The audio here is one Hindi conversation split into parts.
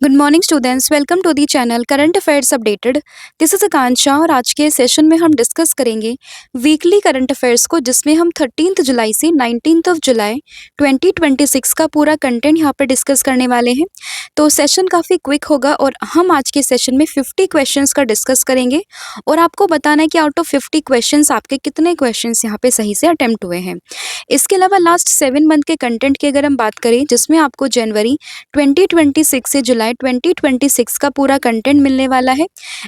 Good morning students, welcome to the channel current affairs updated. This is Akanksha और आज के सेशन में हम डिस्कस करेंगे वीकली करंट अफेयर्स को, जिसमें हम 13 जुलाई से 19 जुलाई 2026 का पूरा कंटेंट यहाँ पर डिस्कस करने वाले हैं। तो सेशन काफ़ी क्विक होगा और हम आज के सेशन में 50 क्वेश्चंस का डिस्कस करेंगे और आपको बताना है कि आउट ऑफ 50 क्वेश्चंस आपके कितने क्वेश्चंस यहाँ पे सही से अटेम्प्ट हुए हैं। इसके अलावा लास्ट 7 मंथ के कंटेंट की अगर हम बात करें, जिसमें आपको जनवरी 2026 से जुलाई 2026 का पूरा कंटेंट मिलने वाला है।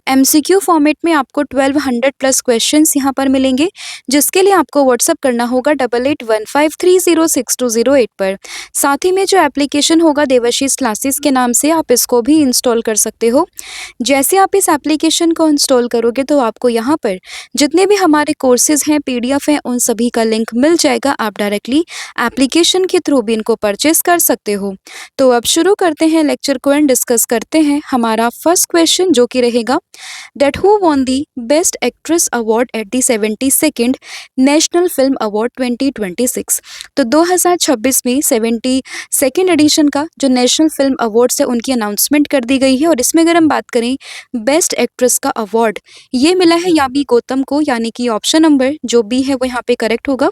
एमसीक्यू फॉर्मेट में आपको 1200 प्लस क्वेश्चंस यहाँ पर मिलेंगे, जिसके लिए आपको व्हाट्सअप करना होगा 8815306208 पर। साथ ही में जो एप्लीकेशन होगा देवाशीष क्लासेस के नाम से, आप इसको भी इंस्टॉल कर सकते हो। जैसे आप इस एप्लीकेशन को इंस्टॉल करोगे तो आपको यहाँ पर जितने भी हमारे कोर्सेज हैं, पीडीएफ हैं, उन सभी का लिंक मिल जाएगा। आप डायरेक्टली एप्लीकेशन के थ्रू भी इनको परचेस कर सकते हो। तो अब शुरू करते हैं लेक्चर को एंड डिस्कस करते हैं हमारा फर्स्ट क्वेश्चन, जो कि रहेगा that who won the best actress award at the 72nd national film award 2026। तो 2026 में 72nd एडिशन का जो नेशनल फिल्म अवार्ड्स है उनकी अनाउंसमेंट कर दी गई है। और इसमें अगर हम बात करें बेस्ट एक्ट्रेस का अवार्ड, ये मिला है यामी गौतम को, यानी कि ऑप्शन नंबर जो बी है वो यहाँ पे करेक्ट होगा।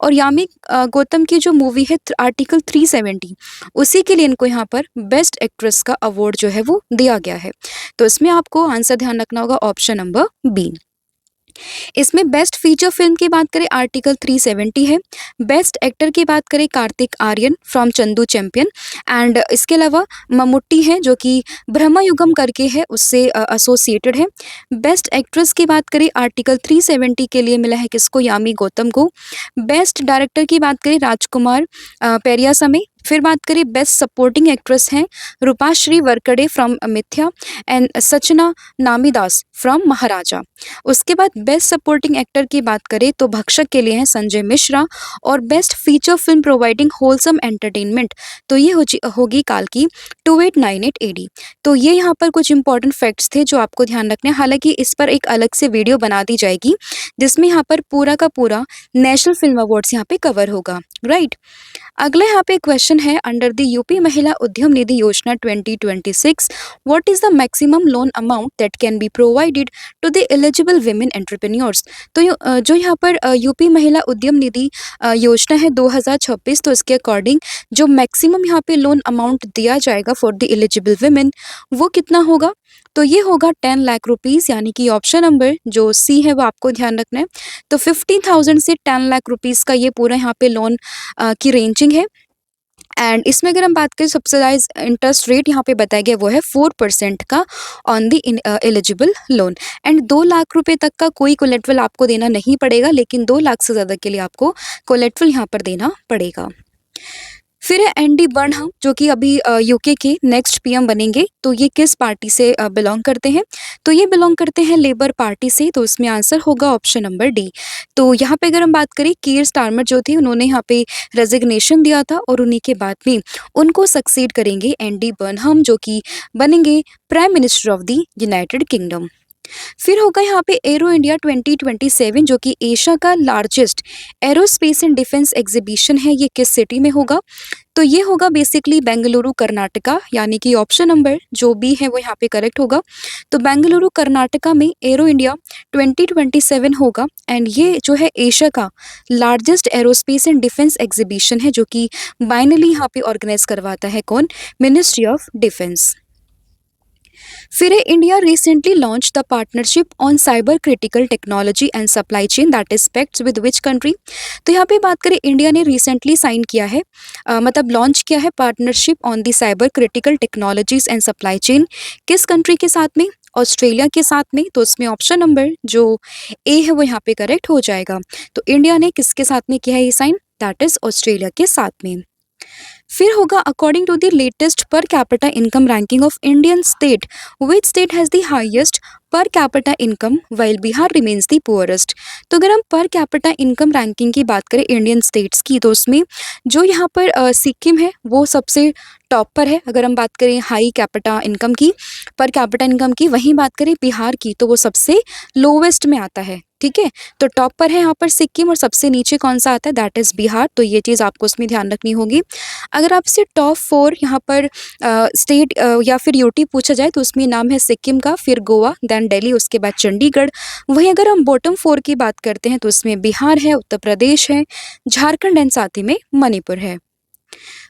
और यामी गौतम की जो मूवी है आर्टिकल 370, उसी के लिए इनको यहाँ पर बेस्ट एक्ट्रेस का अवार्ड जो है वो दिया गया है। तो इसमें आपको आंसर ध्यान रखना होगा ऑप्शन नंबर बी। इसमें बेस्ट फीचर फिल्म की बात करें आर्टिकल 370 है। बेस्ट एक्टर की बात करें Kartik Aaryan from Chandu champion, and इसके अलावा मम्मुट्टी है जो कि ब्रह्मयुगम करके है, उससे एसोसिएटेड है। बेस्ट एक्ट्रेस की बात करें आर्टिकल 370 के लिए मिला है किसको, यामी गौतम को। बेस्ट डायरेक्टर की बात करें राजकुमार पेरियासमे। फिर बात करें बेस्ट सपोर्टिंग एक्ट्रेस हैं रूपाश्री वरकड़े फ्रॉम मिथ्या एंड सचना नामीदास फ्रॉम महाराजा। उसके बाद बेस्ट सपोर्टिंग एक्टर की बात करें तो भक्षक के लिए हैं संजय मिश्रा। और best feature film providing wholesome entertainment, तो ये होगी काल्की 2898 एडी। तो ये यहाँ पर कुछ इंपॉर्टेंट फैक्ट्स थे जो आपको ध्यान रखने हैं। हालांकि इस पर एक अलग से वीडियो बना दी जाएगी, जिसमें यहाँ पर पूरा का पूरा नेशनल फिल्म अवार्ड्स यहाँ पे कवर होगा, राइट। अगला यहाँ पे क्वेश्चन है अंडर द यूपी महिला उद्यम Nidhi Yojana 2026 what is the maximum loan amount that can be provided to the eligible women entrepreneurs. तो जो यहाँ पर यूपी महिला उद्यम निधि योजना है 2026, तो इसके अकॉर्डिंग जो मैक्सिमम यहाँ पे लोन अमाउंट दिया जाएगा फॉर द एलिजिबल वुमेन, वो कितना होगा। तो ये होगा 10 लाख रुपीज़, यानी कि ऑप्शन नंबर जो सी है वो आपको ध्यान रखना है। तो 50,000 से 10 लाख रुपीज़ का ये पूरा यहाँ पे लोन की रेंजिंग है। एंड इसमें अगर हम बात करें सब्सिडाइज इंटरेस्ट रेट यहाँ पे बताया गया वो है 4% का on the eligible loan. And 2 lakh रुपए तक का कोई कोलेट्रल आपको देना नहीं पड़ेगा, लेकिन 2 लाख से ज़्यादा के लिए आपको कोलेट्रल यहाँ पर देना पड़ेगा। फिर है एनडी बर्नहम, जो कि अभी यूके के नेक्स्ट पीएम बनेंगे। तो ये किस पार्टी से बिलोंग करते हैं, तो ये बिलोंग करते हैं लेबर पार्टी से। तो इसमें आंसर होगा ऑप्शन नंबर डी। तो यहाँ पे अगर हम बात करें कीर स्टारमर जो थे, उन्होंने यहाँ पे रेजिग्नेशन दिया था और उन्हीं के बाद में उनको सक्सीड करेंगे एनडी बर्नहम, जो कि बनेंगे prime minister of the United kingdom. फिर होगा यहाँ पे एरो इंडिया 2027, जो कि एशिया का largest aerospace and defence exhibition है। ये किस सिटी में होगा, तो ये होगा बेसिकली बेंगलुरु कर्नाटका, यानी कि ऑप्शन नंबर जो बी है वो यहाँ पे करेक्ट होगा। तो बेंगलुरु कर्नाटका में एरो इंडिया 2027 होगा। एंड ये जो है एशिया का largest aerospace and defence exhibition है, जो कि बाइनली यहाँ पे ऑर्गेनाइज करवाता है कौन, मिनिस्ट्री ऑफ डिफेंस। फिर India recently launch the partnership on cyber critical technology and supply chain that is pacts with which country. तो यहाँ पे बात करें इंडिया ने रिसेंटली साइन किया है, मतलब लॉन्च किया है partnership on the cyber critical technologies and supply chain, किस कंट्री के साथ में, ऑस्ट्रेलिया के साथ में। तो इसमें ऑप्शन नंबर जो ए है वो यहाँ पे करेक्ट हो जाएगा। तो इंडिया ने किसके साथ में किया है ये साइन, दैट इज ऑस्ट्रेलिया के साथ में। फिर होगा according to the latest per capita income ranking of Indian state which state has the highest per capita income while Bihar remains the poorest. तो अगर हम पर कैपिटा इनकम रैंकिंग की बात करें इंडियन स्टेट्स की, तो उसमें जो यहाँ पर सिक्किम है वो सबसे टॉप पर है। अगर हम बात करें हाई कैपिटा इनकम की, पर कैपिटा इनकम की, वहीं बात करें बिहार की, तो वो सबसे लोवेस्ट में आता है। ठीक है? तो टॉप पर है यहाँ पर सिक्किम और सबसे नीचे कौन-सा आता है, दैट इज़ बिहार, तो ये चीज़ आपको उसमें ध्यान रखनी होगी। अगर आपसे टॉप 4 यहाँ पर स्टेट या फिर यूटी पूछा जाए तो उसमें नाम है सिक्किम का, फिर गोवा, देन दिल्ली, उसके बाद चंडीगढ़। वहीं अगर हम बॉटम 4 की बात करते हैं तो उसमें बिहार है, उत्तर प्रदेश है, झारखंड एंड साथ ही में मणिपुर है।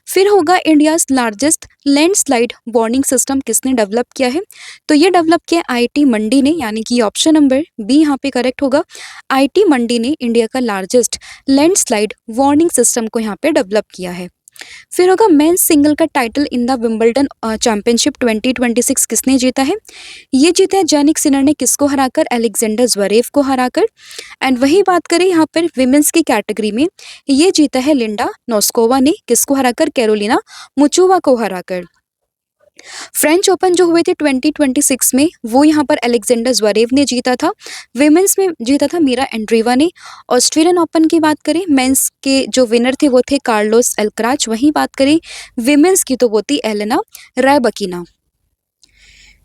फिर होगा India's largest landslide warning system किसने डेवलप किया है? तो ये डेवलप किया आईआईटी मंडी ने, यानी कि ऑप्शन नंबर बी यहाँ पे करेक्ट होगा। आईआईटी मंडी ने इंडिया का लार्जेस्ट लैंडस्लाइड वार्निंग सिस्टम को यहाँ पे डेवलप किया है। फिर होगा मेंस सिंगल का title in the Wimbledon championship 2026 किसने जीता है? ये जीता है जैनिक सिनर ने, किसको हराकर, अलेक्जेंडर ज्वेरेव को हराकर। एंड वही बात करें यहाँ पर विमेंस की कैटेगरी में, ये जीता है लिंडा नोस्कोवा ने, किसको हराकर, कैरोलिना मुचुवा को हराकर। फ्रेंच ओपन जो हुए थे 2026 में, वो यहाँ पर अलेक्जेंडर ज्वेरेव ने जीता था। विमेंस में जीता था मीरा एंड्रीवा ने। ऑस्ट्रेलियन ओपन की बात करें, मेंस के जो विनर थे वो थे कार्लोस अल्कराज। वहीं बात करें विमेंस की तो वो थी एलेना रैबकिना।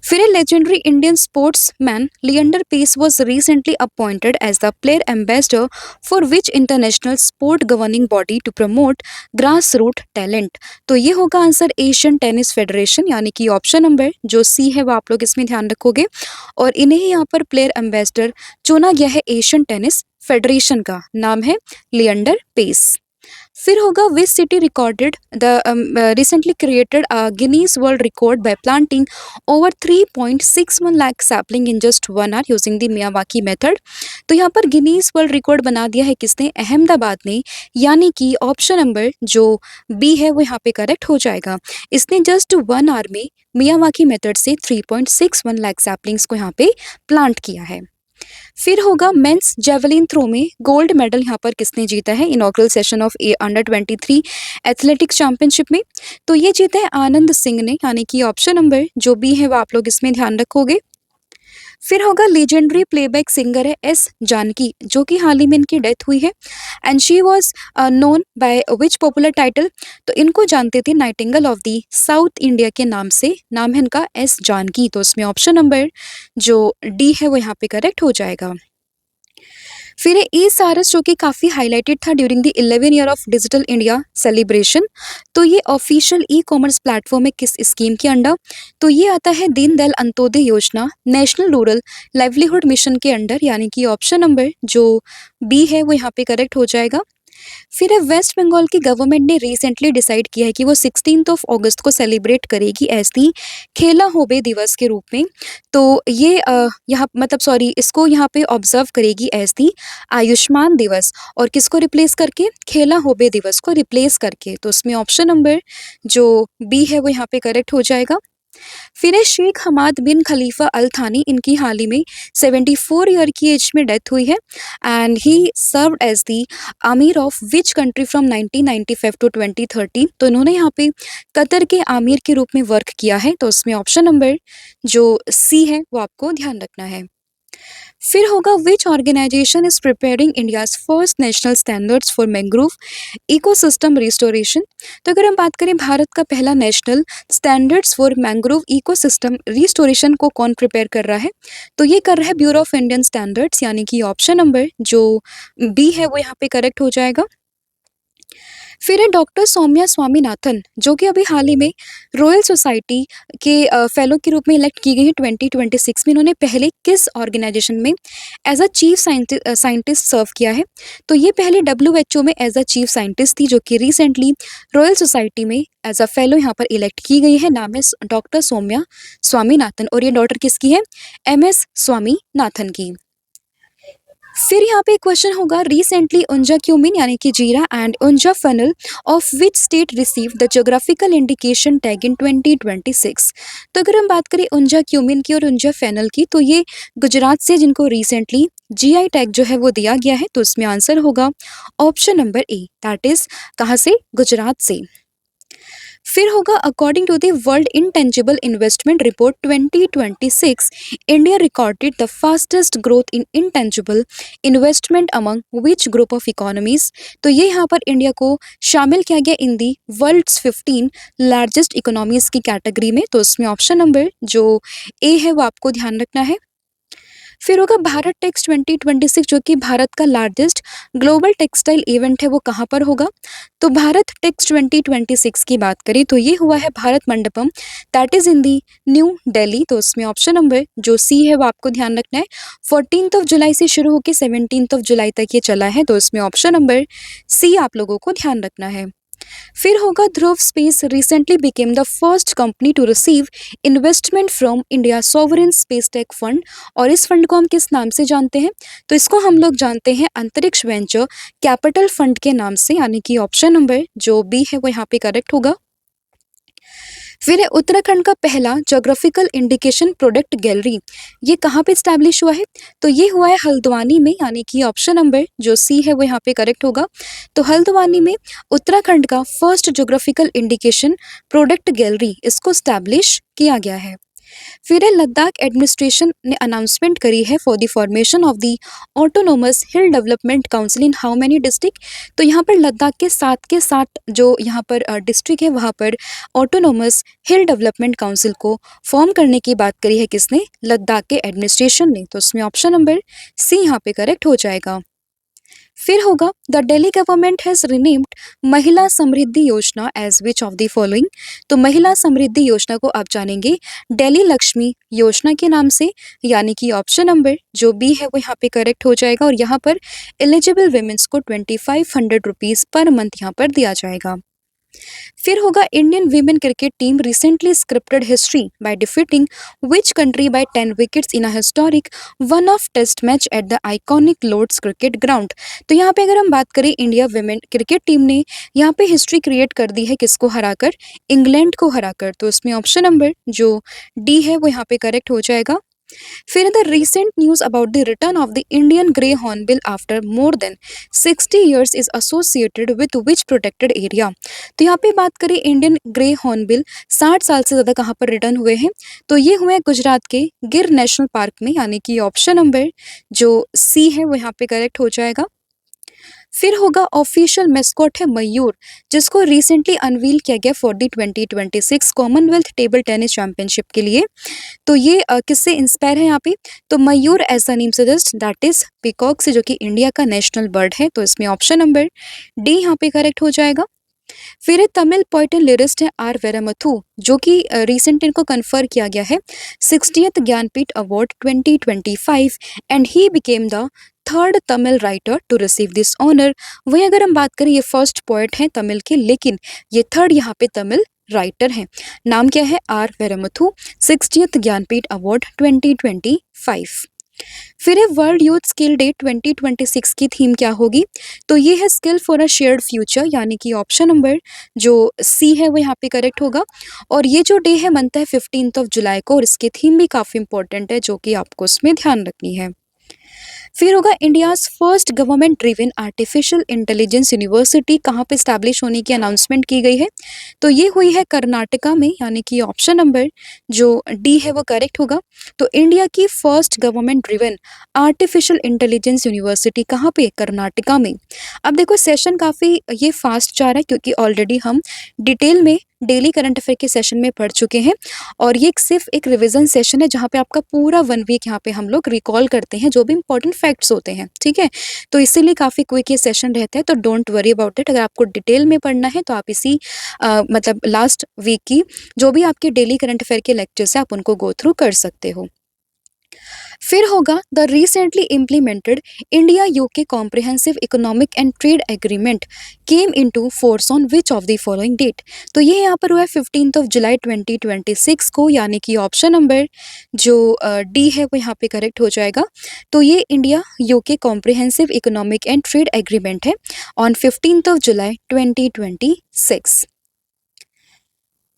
फिर legendary Indian sportsman Leander Paes was recently appointed as the player ambassador for which international sport governing body to promote grassroots talent? तो ये होगा आंसर एशियन टेनिस फेडरेशन, यानी कि ऑप्शन नंबर जो सी है वो आप लोग इसमें ध्यान रखोगे। और इन्हें ही यहाँ पर प्लेयर एम्बेसडर चुना गया है एशियन टेनिस फेडरेशन का, नाम है लियंडर पेस। फिर होगा which city recorded the recently created Guinness world record by planting over 3.61 lakh sapling in just 1 hour using the Miyawaki method? तो यहाँ पर गिनीज वर्ल्ड रिकॉर्ड बना दिया है किसने, अहमदाबाद ने, यानी कि ऑप्शन नंबर जो बी है वो यहाँ पे करेक्ट हो जाएगा। इसने जस्ट 1 आवर में मियावाकी मेथड से 3.61 लाख सैपलिंग्स को यहाँ पे प्लांट किया है। फिर होगा मेंस जेवलिन थ्रो में गोल्ड मेडल यहाँ पर किसने जीता है inaugural session of under 23 athletics championship में? तो ये जीता है आनंद सिंह ने, यानी कि ऑप्शन नंबर जो बी है वो आप लोग इसमें ध्यान रखोगे। फिर होगा लेजेंडरी प्लेबैक सिंगर है एस जानकी, जो कि हाल ही में इनकी डेथ हुई है। And she was known by which popular title? तो इनको जानते थे Nightingale of the south India के नाम से, नाम है इनका एस जानकी। तो इसमें ऑप्शन नंबर जो डी है वो यहाँ पे करेक्ट हो जाएगा। फिर ई सारस जो कि काफ़ी हाईलाइटेड था during the 11 year of digital India celebration. तो ये ऑफिशियल ई कॉमर्स प्लेटफॉर्म है किस स्कीम के अंडर? तो ये आता है दीनदयाल अंत्योदय योजना नेशनल रूरल लाइवलीहुड मिशन के अंडर, यानी कि ऑप्शन नंबर जो बी है वो यहाँ पे करेक्ट हो जाएगा। फिर है वेस्ट बंगाल की गवर्नमेंट ने रिसेंटली डिसाइड किया है कि वो 16 अगस्त को सेलिब्रेट करेगी एज दी खेला होबे दिवस के रूप में। तो ये यहाँ मतलब सॉरी इसको यहाँ पे ऑब्जर्व करेगी एज दी आयुष्मान दिवस, और किसको रिप्लेस करके, खेला होबे दिवस को रिप्लेस करके। तो उसमें ऑप्शन नंबर जो बी है वो यहाँ पे करेक्ट हो जाएगा। फिर है शेख हमाद बिन खलीफा अल थानी, इनकी हाल ही में 74 ईयर की एज में डेथ हुई है। And he serve as the amir of which country from 1995 to 2013? तो इन्होंने यहाँ पे कतर के आमिर के रूप में वर्क किया है। तो उसमें ऑप्शन नंबर जो सी है वो आपको ध्यान रखना है। फिर होगा which organisation is preparing India's first national standards for mangrove ecosystem restoration? तो अगर हम बात करें भारत का पहला national standards for mangrove ecosystem restoration को कौन प्रिपेयर कर रहा है? तो ये कर रहा है ब्यूरो ऑफ इंडियन स्टैंडर्ड्स, यानी कि ऑप्शन नंबर जो बी है वो यहाँ पे करेक्ट हो जाएगा। फिर है डॉक्टर सौम्या स्वामीनाथन, जो कि अभी हाल ही में रॉयल सोसाइटी के फेलो के रूप में इलेक्ट की गई है 2026 में। इन्होंने पहले किस ऑर्गेनाइजेशन में एज अ चीफ साइंटिस्ट सर्व किया है? तो ये पहले WHO में एज अ चीफ साइंटिस्ट थी, जो कि रिसेंटली रॉयल सोसाइटी में एज अ फेलो यहाँ पर इलेक्ट की गई है। नाम है डॉक्टर सौम्या स्वामीनाथन, और ये डॉटर किसकी है, MS स्वामीनाथन की। फिर यहाँ पे क्वेश्चन होगा रिसेंटली उंजा क्यूमिन यानी कि जीरा and Unjha fennel of which state receive the geographical indication tag in 2026? तो अगर हम बात करें उंजा क्यूमिन की और उंजा फैनल की, तो ये गुजरात से जिनको रिसेंटली GI टैग जो है वो दिया गया है। तो इसमें आंसर होगा option number A, that is कहाँ से, गुजरात से। फिर होगा according to the world intangible investment report 2026, India recorded the fastest growth in intangible investment among which group of economies? तो ये यहाँ पर इंडिया को शामिल किया गया in the world's 15 largest economies की कैटेगरी में। तो उसमें ऑप्शन नंबर जो ए है वो आपको ध्यान रखना है। फिर होगा भारत टेक्स 2026 जो कि भारत का लार्जेस्ट ग्लोबल टेक्सटाइल इवेंट है, वो कहाँ पर होगा? तो भारत टेक्स 2026 की बात करें तो ये हुआ है Bharat Mandapam, that is in the new Delhi. तो उसमें ऑप्शन नंबर जो सी है वो आपको ध्यान रखना है। 14 जुलाई से शुरू होकर 17 जुलाई तक ये चला है, तो इसमें ऑप्शन नंबर सी आप लोगों को ध्यान रखना है। फिर होगा Dhruva space recently became the first company to receive investment from India sovereign space tech fund. और इस फंड को हम किस नाम से जानते हैं? तो इसको हम लोग जानते हैं अंतरिक्ष वेंचर कैपिटल फंड के नाम से, यानी कि ऑप्शन नंबर जो बी है वो यहाँ पे करेक्ट होगा। फिर है उत्तराखंड का पहला जोग्राफिकल इंडिकेशन प्रोडक्ट गैलरी, ये कहाँ पे स्टैब्लिश हुआ है? तो ये हुआ है हल्द्वानी में, यानी कि ऑप्शन नंबर जो सी है वो यहाँ पे करेक्ट होगा। तो हल्द्वानी में उत्तराखंड का first geographical indication product gallery इसको स्टैब्लिश किया गया है। फिर है लद्दाख एडमिनिस्ट्रेशन ने अनाउंसमेंट करी है for the formation of the autonomous hill development council in how many district. तो यहाँ पर लद्दाख के साथ जो यहाँ पर डिस्ट्रिक्ट है वहाँ पर ऑटोनोमस हिल डेवलपमेंट काउंसिल को फॉर्म करने की बात करी है किसने? लद्दाख के एडमिनिस्ट्रेशन ने। तो उसमें ऑप्शन नंबर सी यहाँ पे करेक्ट हो जाएगा। फिर होगा the Delhi government has renamed Mahila Samriddhi Yojana as which of the following. तो महिला समृद्धि योजना को आप जानेंगे दिल्ली लक्ष्मी योजना के नाम से, यानी कि ऑप्शन नंबर जो बी है वो यहाँ पे करेक्ट हो जाएगा। और यहाँ पर एलिजिबल वुमेन्स को 2500 रुपीज पर मंथ यहाँ पर दिया जाएगा। फिर होगा Indian women cricket team recently scripted history by defeating which country by 10 wickets in a historic one off test match at the iconic Lord's cricket ground. तो यहाँ पे अगर हम बात करें इंडिया वीमेन क्रिकेट टीम ने यहाँ पे हिस्ट्री क्रिएट कर दी है, किसको हराकर? इंग्लैंड को हराकर। तो उसमें ऑप्शन नंबर जो डी है वो यहाँ पे करेक्ट हो जाएगा। फिर the recent news about the return of the Indian grey hornbill after more than 60 years is associated with which protected area. तो यहाँ पे बात करें इंडियन ग्रे हॉर्नबिल 60 साल से ज़्यादा कहाँ पर रिटर्न हुए हैं? तो ये हुए हैं गुजरात के गिर नेशनल पार्क में, यानी कि ऑप्शन नंबर जो सी है वो यहाँ पे करेक्ट हो जाएगा। फिर होगा ऑफिशियल मेस्कॉट है मयूर, जिसको रिसेंटली अनवील किया गया for the 2026 Commonwealth table tennis championship के लिए। तो ये किससे इंस्पायर है यहाँ पे? तो Mayur as the name suggest that is peacock से, जो कि इंडिया का नेशनल बर्ड है। तो इसमें ऑप्शन नंबर डी यहाँ पे करेक्ट हो जाएगा। फिर तमिल पोएट एंड लिरिस्ट है आर वेरामथु, जो कि रिसेंट इनको कन्फर किया गया है 60th Jnanpith award 2025 and he became the third Tamil writer to receive this honour. वहीं अगर हम बात करें ये फर्स्ट पोएट हैं तमिल के, लेकिन ये थर्ड यहाँ पे तमिल राइटर हैं। नाम क्या है? R Vairamuthu, 60th Jnanpith award 2025। फिर है वर्ल्ड यूथ स्किल डे 2026 की थीम क्या होगी? तो ये है skill for a shared future, यानी कि ऑप्शन नंबर जो सी है वो यहाँ पे करेक्ट होगा। और ये जो डे है मनता है 15 जुलाई को, और इसकी थीम भी काफ़ी इंपॉर्टेंट है जो कि आपको उसमें ध्यान रखनी है। फिर होगा India's first government driven artificial intelligence university कहाँ पे स्टैब्लिश होने की अनाउंसमेंट की गई है? तो ये हुई है कर्नाटका में, यानी कि ऑप्शन नंबर जो डी है वो करेक्ट होगा। तो इंडिया की first government driven artificial intelligence university कहाँ पे? कर्नाटका में। अब देखो सेशन काफ़ी ये फास्ट जा रहा है, क्योंकि ऑलरेडी हम डिटेल में डेली करंट अफेयर के सेशन में पढ़ चुके हैं, और ये सिर्फ एक रिवीजन सेशन है जहाँ पे आपका पूरा 1 वीक यहाँ पे हम लोग रिकॉल करते हैं जो भी इंपॉर्टेंट फैक्ट्स होते हैं, ठीक है। तो इसीलिए काफ़ी क्विक ये सेशन रहता है, तो डोंट वरी अबाउट इट। अगर आपको डिटेल में पढ़ना है तो आप इसी मतलब लास्ट वीक की जो भी आपके डेली करंट अफेयर के लेक्चर्स है आप उनको गो थ्रू कर सकते हो। फिर होगा the recently implemented India UK comprehensive economic and trade agreement came into force on which of the following date. तो ये यहाँ पर हुआ है 15 जुलाई 2026 को, यानी कि ऑप्शन नंबर जो डी है वो यहाँ पे करेक्ट हो जाएगा। तो ये India UK comprehensive economic and trade agreement है ऑन 15 जुलाई 2026।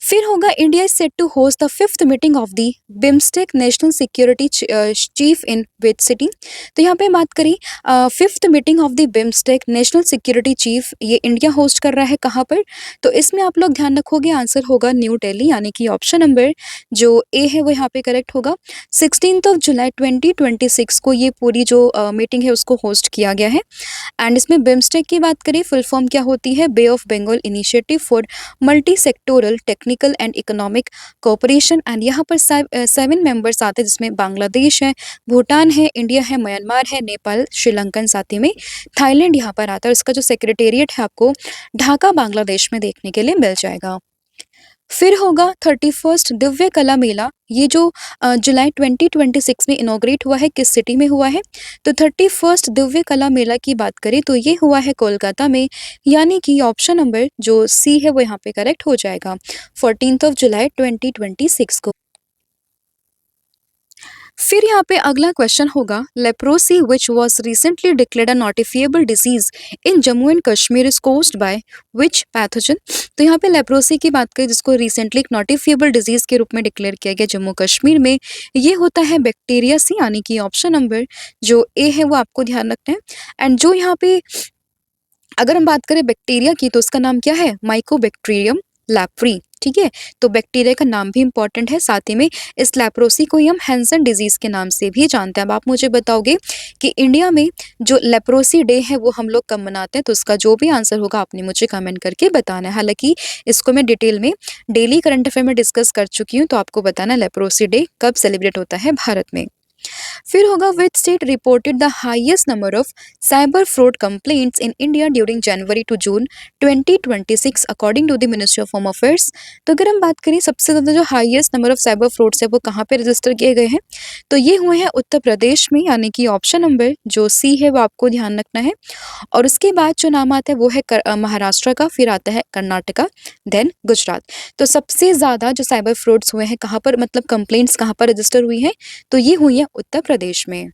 फिर होगा India is set to host the 5th meeting of the BIMSTEC national security chief in which city. तो यहाँ पे बात करें 5th meeting of the BIMSTEC national security chief, ये इंडिया होस्ट कर रहा है कहाँ पर? तो इसमें आप लोग ध्यान रखोगे आंसर होगा न्यू दिल्ली, यानी कि ऑप्शन नंबर जो ए है वो यहाँ पे करेक्ट होगा। 16 जुलाई 2026 को ये पूरी जो मीटिंग है उसको होस्ट किया गया है। एंड इसमें बिम्स्टेक की बात करें फुल फॉर्म क्या होती है? Bay of Bengal initiative for multi sectoral technical technical and economic cooperation and यहाँ पर 7 मेंबर्स आते हैं जिसमें बांग्लादेश है, भूटान है, इंडिया है, म्यांमार है, नेपाल, श्रीलंकन साथ ही में थाईलैंड यहाँ पर आता है। उसका जो सेक्रेटेरिएट है आपको ढाका बांग्लादेश में देखने के लिए मिल जाएगा। फिर होगा 31st दिव्य कला मेला। ये जो जुलाई 2026 में इनॉग्रेट हुआ है, किस सिटी में हुआ है? तो 31st दिव्य कला मेला की बात करें तो ये हुआ है कोलकाता में, यानी कि ऑप्शन नंबर जो सी है वो यहाँ पे करेक्ट हो जाएगा 14 जुलाई 2026 को। फिर यहाँ पे अगला क्वेश्चन होगा, leprosy which was recently declared a notifiable disease in Jammu and Kashmir is caused by which pathogen. तो यहाँ पे लेप्रोसी की बात करें जिसको रिसेंटली एक नोटिफिएबल डिजीज के रूप में डिक्लेयर किया गया जम्मू कश्मीर में, ये होता है बैक्टीरिया सी, यानी कि ऑप्शन नंबर जो ए है वो आपको ध्यान रखना है। एंड जो यहाँ पे अगर हम बात करें बैक्टीरिया की तो उसका नाम क्या है? माइकोबैक्टीरियम लैप्री। ठीक है, तो बैक्टीरिया का नाम भी इंपॉर्टेंट है, साथ ही में इस लेप्रोसी को ही हम हैंसन डिजीज के नाम से भी जानते हैं। अब आप मुझे बताओगे कि इंडिया में जो लेप्रोसी डे है वो हम लोग कब मनाते हैं, तो उसका जो भी आंसर होगा आपने मुझे कमेंट करके बताना है। हालांकि इसको मैं डिटेल में डेली करंट अफेयर में डिस्कस कर चुकी हूँ, तो आपको बताना लेप्रोसी डे कब सेलिब्रेट होता है भारत में। फिर होगा, which state reported the highest number of cyber fraud complaints in India during January to June 2026 according to the ministry of home affairs. तो अगर हम बात करें सबसे ज़्यादा जो highest number of cyber frauds है वो कहाँ पे रजिस्टर किए गए हैं, तो ये हुए हैं उत्तर प्रदेश में, यानी कि ऑप्शन नंबर जो सी है वो आपको ध्यान रखना है। और उसके बाद जो नाम आता है वो है महाराष्ट्र का, फिर आता है कर्नाटका, देन गुजरात। तो सबसे ज़्यादा जो साइबर फ्रॉड्स हुए हैं कहाँ पर, मतलब कंप्लेंट्स कहाँ पर रजिस्टर हुई हैं, तो ये हुई है उत्तर प्रदेश में।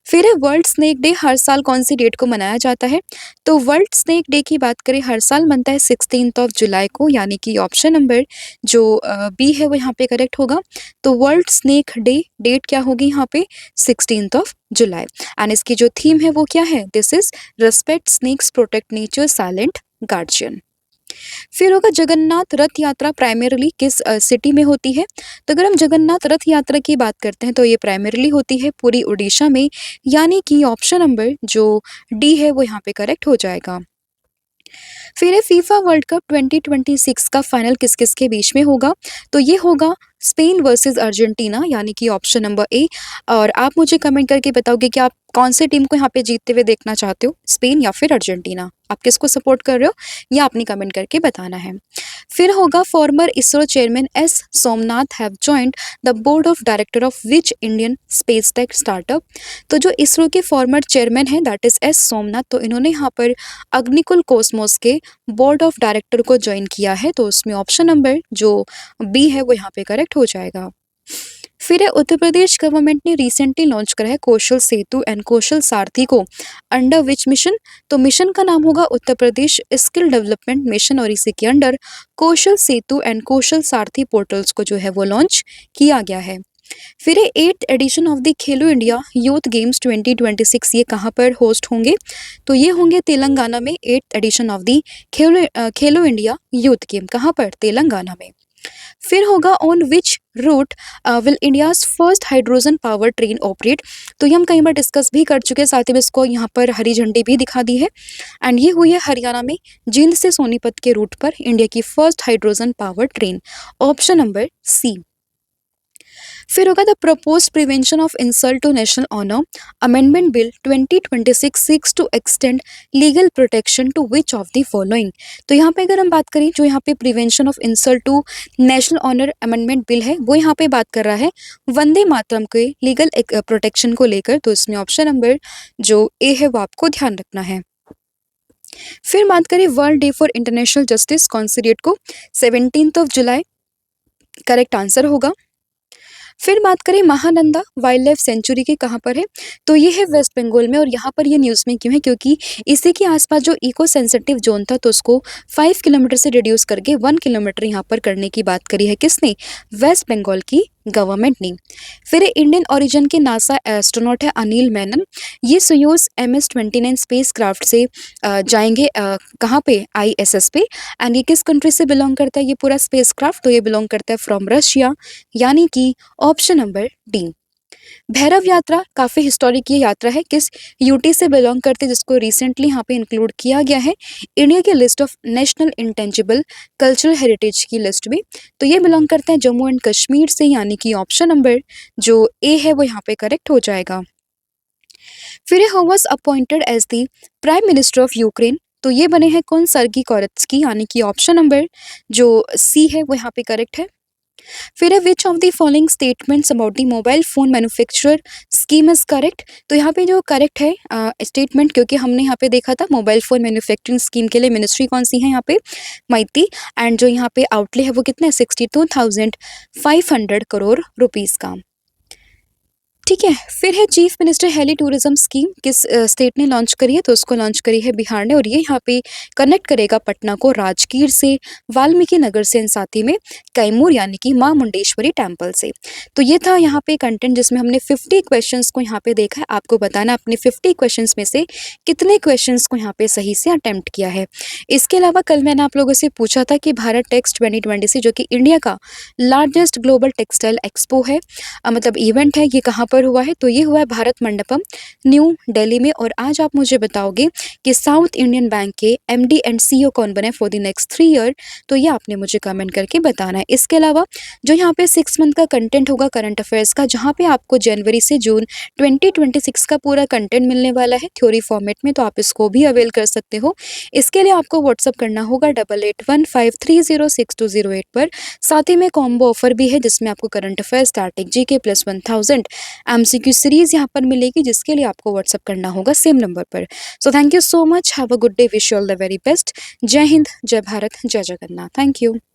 फिर है वर्ल्ड स्नेक डे हर साल कौन सी डेट को मनाया जाता है, तो वर्ल्ड स्नेक डे की बात करें हर साल बनता है 16 जुलाई को, यानी कि ऑप्शन नंबर जो बी है वो यहाँ पे करेक्ट होगा। तो वर्ल्ड स्नेक डे डेट क्या होगी यहाँ पे? 16 जुलाई। एंड इसकी जो थीम है वो क्या है? This is respect snakes protect nature silent guardian. फिर होगा, जगन्नाथ रथ यात्रा प्राइमरीली किस सिटी में होती है, तो अगर हम जगन्नाथ रथ यात्रा की बात करते हैं तो ये प्राइमरीली होती है पूरी उड़ीसा में, यानी कि ऑप्शन नंबर जो डी है वो यहाँ पे करेक्ट हो जाएगा। फिर है फीफा वर्ल्ड कप 2026 का फाइनल किस किस के बीच में होगा, तो ये होगा स्पेन वर्सेस अर्जेंटीना, यानी कि ऑप्शन नंबर ए। और आप मुझे कमेंट करके बताओगे कि आप कौन सी टीम को यहाँ पे जीतते हुए देखना चाहते हो, स्पेन या फिर अर्जेंटीना, आप किसको सपोर्ट कर रहे हो ये आपने कमेंट करके बताना है। फिर होगा, farmer ISRO chairman S Somnath have joined the board of director of which Indian space tech startup. तो जो इसरो के फॉर्मर चेयरमैन हैं दैट इज एस सोमनाथ, तो इन्होंने यहाँ पर अग्निकुल कॉस्मोस के बोर्ड ऑफ डायरेक्टर को ज्वाइन किया है, तो उसमें ऑप्शन नंबर जो बी है वो यहाँ पे करेक्ट हो जाएगा। फिर है, उत्तर प्रदेश गवर्नमेंट ने रिसेंटली लॉन्च करा है कौशल सेतु एंड कौशल सारथी को अंडर विच मिशन, तो मिशन का नाम होगा Uttar Pradesh skill development mission, और इसी के under Kaushal Setu and Kaushal Sarathi portals को जो है वो लॉन्च किया गया है। फिर है, 8th addition of the Khelo India youth games 2026 ये कहाँ पर होस्ट होंगे, तो ये होंगे तेलंगाना में। 8th addition of the Khelo India youth game कहाँ पर? तेलंगाना में। फिर होगा, on which route will India's first hydrogen power train operate, तो ये हम कई बार डिस्कस भी कर चुके हैं, साथ ही में इसको यहाँ पर हरी झंडी भी दिखा दी है। एंड ये हुई है हरियाणा में, जींद से सोनीपत के रूट पर इंडिया की first hydrogen power train, option number C. फिर होगा, the propose prevention of insult to national honour amendment bill 2026 seeks to extend legal protection to which of the following. तो यहाँ पे अगर हम बात करें जो यहाँ पे prevention of insult to national honour amendment bill है वो यहाँ पे बात कर रहा है वंदे मातरम के लीगल प्रोटेक्शन को लेकर, तो इसमें ऑप्शन नंबर जो ए है वो आपको ध्यान रखना है। फिर बात करें world day for international justice कौन सी डेट को? 17 जुलाई करेक्ट आंसर होगा। फिर बात करें महानंदा वाइल्ड लाइफ सेंचुरी के कहाँ पर है, तो ये है वेस्ट बंगाल में, और यहाँ पर ये न्यूज़ में क्यों है क्योंकि इसी के आसपास जो इको सेंसिटिव जोन था तो उसको 5 किलोमीटर से रिड्यूस करके 1 किलोमीटर यहाँ पर करने की बात करी है किसने? वेस्ट बंगाल की गवर्नमेंट ने। फिर इंडियन ओरिजिन के नासा एस्ट्रोनॉट है अनिल मेनन, ये सोयूज MS-29 स्पेस क्राफ्ट से जाएंगे कहाँ पे? ISS पे। एंड ये किस कंट्री से बिलोंग करता है ये पूरा स्पेस क्राफ्ट? तो ये बिलोंग करता है फ्रॉम रशिया, यानी कि ऑप्शन नंबर डी। भैरव यात्रा काफ़ी हिस्टोरिक ये यात्रा है, किस यूटी से बिलोंग करते हैं, जिसको रिसेंटली यहाँ पे इंक्लूड किया गया है इंडिया की list of national intangible cultural heritage की लिस्ट में। तो ये बिलोंग करते हैं जम्मू एंड कश्मीर से, यानी कि ऑप्शन नंबर जो ए है वो यहाँ पे करेक्ट हो जाएगा। फिर who was appointed as the prime minister of Ukraine, तो ये बने हैं कौन, सर्गी कोरेत्स्की, यानी कि ऑप्शन नंबर जो सी है वो यहाँ पे करेक्ट है। फिर है विच of the following statements about the mobile phone manufacturer scheme is correct, तो यहाँ पे जो करेक्ट है स्टेटमेंट, क्योंकि हमने यहाँ पे देखा था मोबाइल फोन मैन्युफैक्चरिंग स्कीम के लिए मिनिस्ट्री कौन सी है यहाँ पे, माइती, एंड जो यहाँ पे आउटले है वो कितना है 62,500 करोड़ रुपीज़ का। ठीक है, फिर है chief minister heli tourism scheme, किस स्टेट ने लॉन्च करी है, तो उसको लॉन्च करी है बिहार ने, और ये यहाँ पे कनेक्ट करेगा पटना को राजगीर से, वाल्मीकि नगर से, एंड साथ ही में कैमूर यानी कि माँ मुंडेश्वरी टेम्पल से। तो ये था यहाँ पे कंटेंट जिसमें हमने 50 क्वेश्चंस को यहाँ पे देखा है। आपको बताना अपने 50 क्वेश्चंस में से कितने क्वेश्चंस को यहाँ पे सही से अटेम्प्ट किया है। इसके अलावा कल मैंने आप लोगों से पूछा था कि भारत टेक्स 2026 जो कि इंडिया का लार्जेस्ट ग्लोबल टेक्सटाइल एक्सपो है, मतलब इवेंट है, ये कहाँ पर हुआ है, तो ये हुआ है भारत मंडपम न्यू दिल्ली में। और आज आप मुझे बताओगे कि साउथ इंडियन बैंक के एमडी एंड सीईओ कौन बने फॉर द नेक्स्ट 3 ईयर, तो ये आपने मुझे कमेंट करके बताना है। इसके अलावा जो यहाँ पे 6 मंथ का कंटेंट होगा करंट अफेयर्स का, जहाँ पे आपको जनवरी से जून 2026 का पूरा कंटेंट मिलने वाला है थ्योरी फॉर्मेट में, तो आप इसको भी अवेल कर सकते हो। इसके लिए आपको व्हाट्सअप करना होगा 8815306208 पर। साथ ही में कॉम्बो ऑफर भी है जिसमें आपको current affair static GK plus 1000 MCQ series यहाँ पर मिलेगी, जिसके लिए आपको व्हाट्सअप करना होगा सेम नंबर पर। So thank you so much, have a good day, wish you all the very best. जय हिंद, जय भारत, जय जगन्नाथ, थैंक यू।